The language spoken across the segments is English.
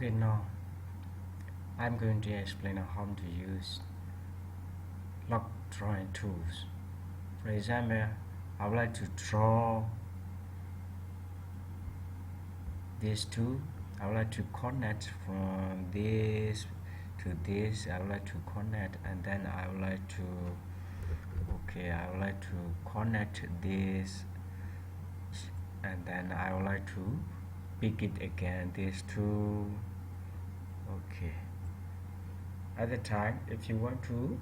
Okay, now I'm going to explain how to use log drawing tools. For example, I would like to draw this tool. I would like to connect from this to this. I would like to connect, and then I would like to connect this, and then I would like to pick it again, this two. Okay, at the time, if you want to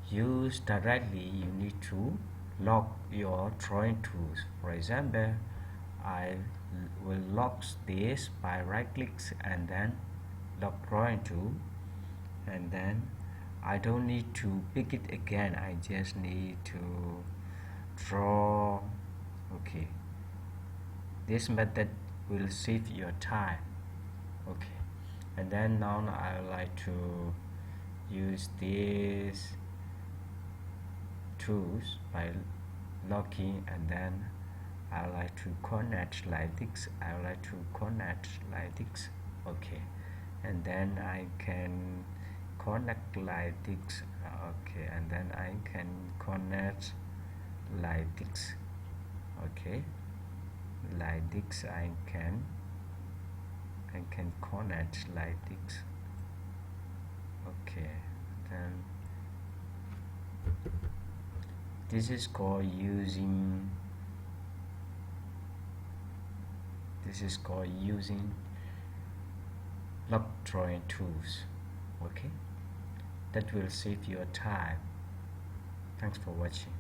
use directly, you need to lock your drawing tools. For example, I will lock this by right clicks and then lock drawing tool, and then I don't need to pick it again, I just need to draw. Okay, this method will save your time. Okay, and then now I would like to use these tools by locking, and then I would like to connect like this. I would like to connect like this. Okay, and then I can connect like this. Okay, and then I can connect like this. Okay, like this I can connect like this. Okay, then this is called using log drawing tools. Okay, that will save your time. Thanks for watching.